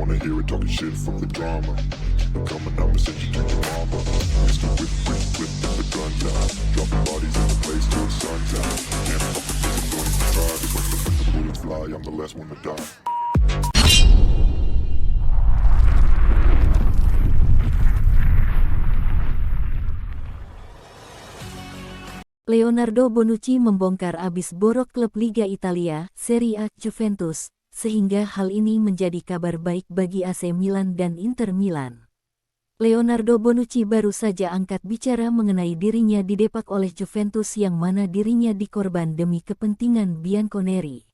wanna hear it, talking shit, fuck the drama. Keep it coming, I'ma send you to your mama. Mr. Whip, whip, whip, with the guns out. Dropping bodies in the place till the sun's out. Can't fuck with this, don't even try. Cause when the bullets fly, I'm the last one to die. Leonardo Bonucci membongkar abis borok klub Liga Italia, Serie A, Juventus, sehingga hal ini menjadi kabar baik bagi AC Milan dan Inter Milan. Leonardo Bonucci baru saja angkat bicara mengenai dirinya didepak oleh Juventus yang mana dirinya dikorban demi kepentingan Bianconeri.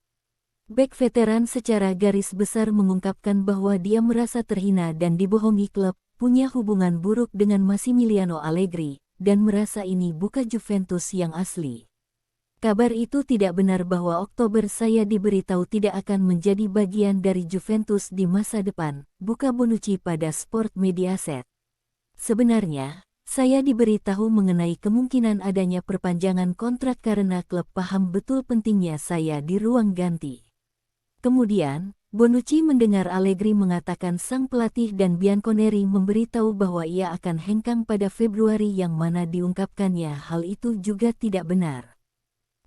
Bek veteran secara garis besar mengungkapkan bahwa dia merasa terhina dan dibohongi klub, punya hubungan buruk dengan Massimiliano Allegri, dan merasa ini bukan Juventus yang asli. Kabar itu tidak benar bahwa Oktober saya diberitahu tidak akan menjadi bagian dari Juventus di masa depan, buka Bonucci pada Sport Mediaset. Sebenarnya, saya diberitahu mengenai kemungkinan adanya perpanjangan kontrak karena klub paham betul pentingnya saya di ruang ganti. Kemudian, Bonucci mendengar Allegri mengatakan sang pelatih dan Bianconeri memberitahu bahwa ia akan hengkang pada Februari yang mana diungkapkannya hal itu juga tidak benar.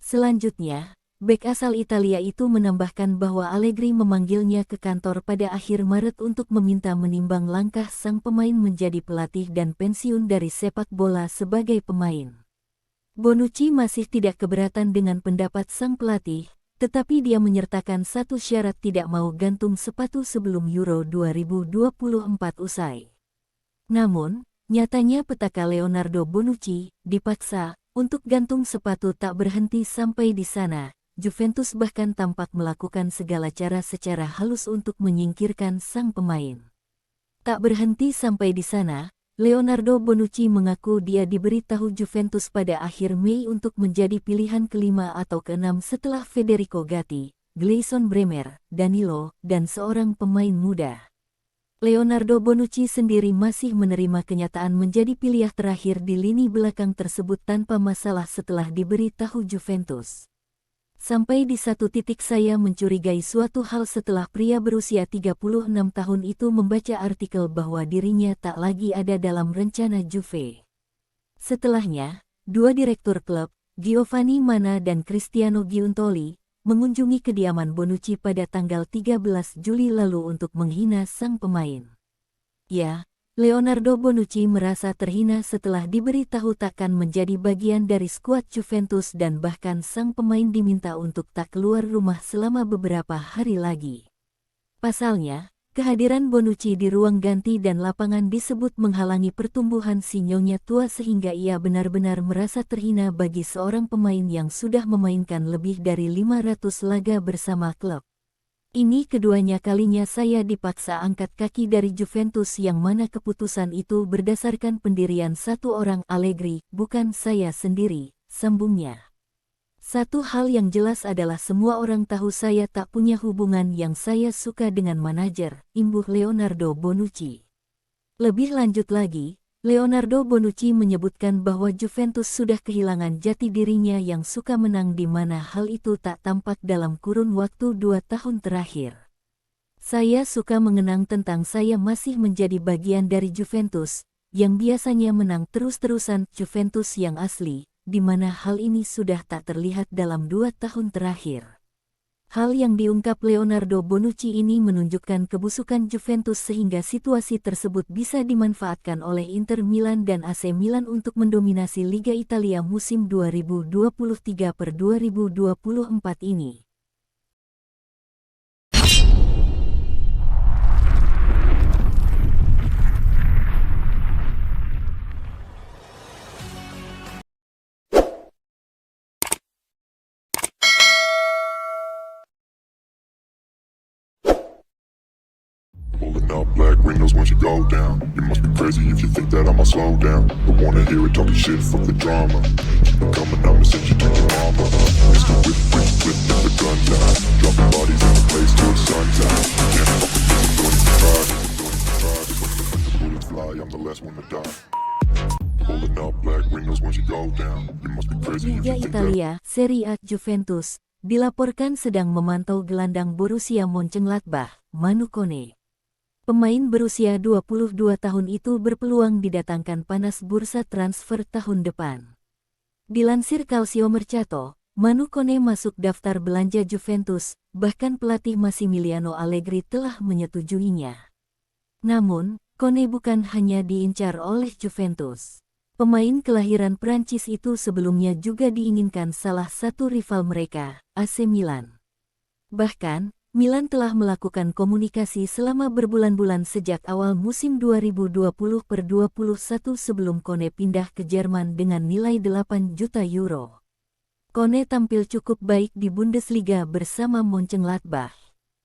Selanjutnya, bek asal Italia itu menambahkan bahwa Allegri memanggilnya ke kantor pada akhir Maret untuk meminta menimbang langkah sang pemain menjadi pelatih dan pensiun dari sepak bola sebagai pemain. Bonucci masih tidak keberatan dengan pendapat sang pelatih, tetapi dia menyertakan satu syarat tidak mau gantung sepatu sebelum Euro 2024 usai. Namun, nyatanya petaka Leonardo Bonucci dipaksa untuk gantung sepatu tak berhenti sampai di sana. Juventus bahkan tampak melakukan segala cara secara halus untuk menyingkirkan sang pemain. Tak berhenti sampai di sana, Leonardo Bonucci mengaku dia diberitahu Juventus pada akhir Mei untuk menjadi pilihan kelima atau keenam setelah Federico Gatti, Gleison Bremer, Danilo, dan seorang pemain muda. Leonardo Bonucci sendiri masih menerima kenyataan menjadi pilihan terakhir di lini belakang tersebut tanpa masalah setelah diberitahu Juventus. Sampai di satu titik saya mencurigai suatu hal setelah pria berusia 36 tahun itu membaca artikel bahwa dirinya tak lagi ada dalam rencana Juve. Setelahnya, dua direktur klub, Giovanni Manna dan Cristiano Giuntoli, mengunjungi kediaman Bonucci pada tanggal 13 Juli lalu untuk menghina sang pemain. Ya, Leonardo Bonucci merasa terhina setelah diberitahu takkan menjadi bagian dari skuad Juventus dan bahkan sang pemain diminta untuk tak keluar rumah selama beberapa hari lagi. Pasalnya, kehadiran Bonucci di ruang ganti dan lapangan disebut menghalangi pertumbuhan si nyonya tua sehingga ia benar-benar merasa terhina bagi seorang pemain yang sudah memainkan lebih dari 500 laga bersama klub. Ini keduanya kalinya saya dipaksa angkat kaki dari Juventus yang mana keputusan itu berdasarkan pendirian satu orang Allegri, bukan saya sendiri, sambungnya. Satu hal yang jelas adalah semua orang tahu saya tak punya hubungan yang saya suka dengan manajer, imbuh Leonardo Bonucci. Lebih lanjut lagi, Leonardo Bonucci menyebutkan bahwa Juventus sudah kehilangan jati dirinya yang suka menang di mana hal itu tak tampak dalam kurun waktu 2 tahun terakhir. Saya suka mengenang tentang saya masih menjadi bagian dari Juventus, yang biasanya menang terus-terusan Juventus yang asli, di mana hal ini sudah tak terlihat dalam 2 tahun terakhir. Hal yang diungkap Leonardo Bonucci ini menunjukkan kebusukan Juventus sehingga situasi tersebut bisa dimanfaatkan oleh Inter Milan dan AC Milan untuk mendominasi Liga Italia musim 2023-2024 ini. Pulling up black windows once you go down. You must be crazy if you think that I'ma slow down. Don't wanna hear it, talking shit, fuck the drama. Keep it coming, I'ma send you to your mama. Mr. Whip, whip, whip, with the guns out. Dropping bodies in the place till the sun's out. Can't fuck with this, don't even try. Don't even try, cause when the bullets fly, I'm the last one to die. Pulling up black windows once you go down. You must be crazy if Liga you think Italia, Serie A, Juventus, dilaporkan sedang memantau gelandang Borussia Mönchengladbach, Manu Kone. Pemain berusia 22 tahun itu berpeluang didatangkan panas bursa transfer tahun depan. Dilansir Calcio Mercato, Manu Kone masuk daftar belanja Juventus, bahkan pelatih Massimiliano Allegri telah menyetujuinya. Namun, Kone bukan hanya diincar oleh Juventus. Pemain kelahiran Prancis itu sebelumnya juga diinginkan salah satu rival mereka, AC Milan. Bahkan, Milan telah melakukan komunikasi selama berbulan-bulan sejak awal musim 2020/21 sebelum Kone pindah ke Jerman dengan nilai 8 juta euro. Kone tampil cukup baik di Bundesliga bersama Mönchengladbach.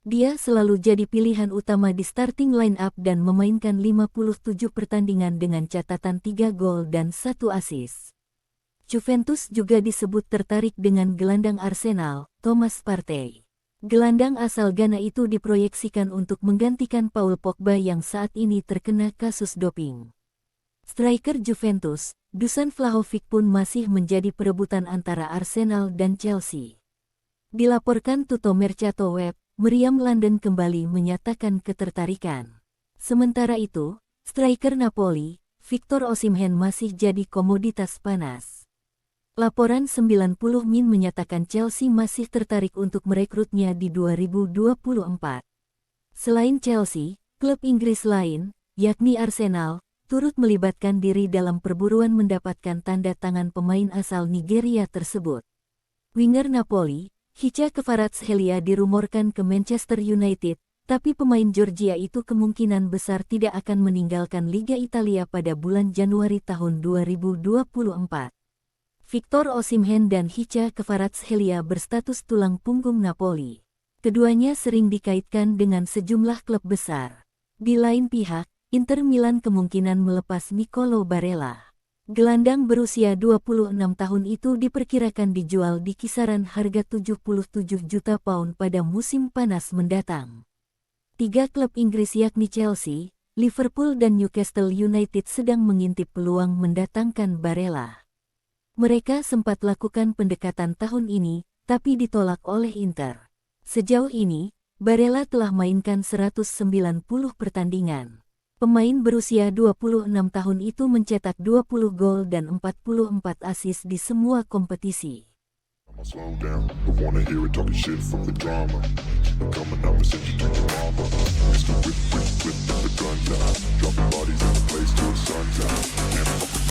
Dia selalu jadi pilihan utama di starting line-up dan memainkan 57 pertandingan dengan catatan 3 gol dan 1 assist. Juventus juga disebut tertarik dengan gelandang Arsenal, Thomas Partey. Gelandang asal Ghana itu diproyeksikan untuk menggantikan Paul Pogba yang saat ini terkena kasus doping. Striker Juventus, Dusan Vlahovic pun masih menjadi perebutan antara Arsenal dan Chelsea. Dilaporkan Tutto Mercato Web, Meriam London kembali menyatakan ketertarikan. Sementara itu, striker Napoli, Victor Osimhen masih jadi komoditas panas. Laporan 90 Min menyatakan Chelsea masih tertarik untuk merekrutnya di 2024. Selain Chelsea, klub Inggris lain, yakni Arsenal, turut melibatkan diri dalam perburuan mendapatkan tanda tangan pemain asal Nigeria tersebut. Winger Napoli, Hicha Kvaratskhelia dirumorkan ke Manchester United, tapi pemain Georgia itu kemungkinan besar tidak akan meninggalkan Liga Italia pada bulan Januari tahun 2024. Victor Osimhen dan Hicha Kvaratskhelia berstatus tulang punggung Napoli. Keduanya sering dikaitkan dengan sejumlah klub besar. Di lain pihak, Inter Milan kemungkinan melepas Nicolo Barella. Gelandang berusia 26 tahun itu diperkirakan dijual di kisaran harga 77 juta pound pada musim panas mendatang. 3 klub Inggris yakni Chelsea, Liverpool dan Newcastle United sedang mengintip peluang mendatangkan Barella. Mereka sempat lakukan pendekatan tahun ini, tapi ditolak oleh Inter. Sejauh ini, Barella telah mainkan 190 pertandingan. Pemain berusia 26 tahun itu mencetak 20 gol dan 44 assist di semua kompetisi. I'ma slow down, don't wanna hear it talking shit from the drama. Coming up and send you to your mama. Mr. Whip, whip, whip, the gun down.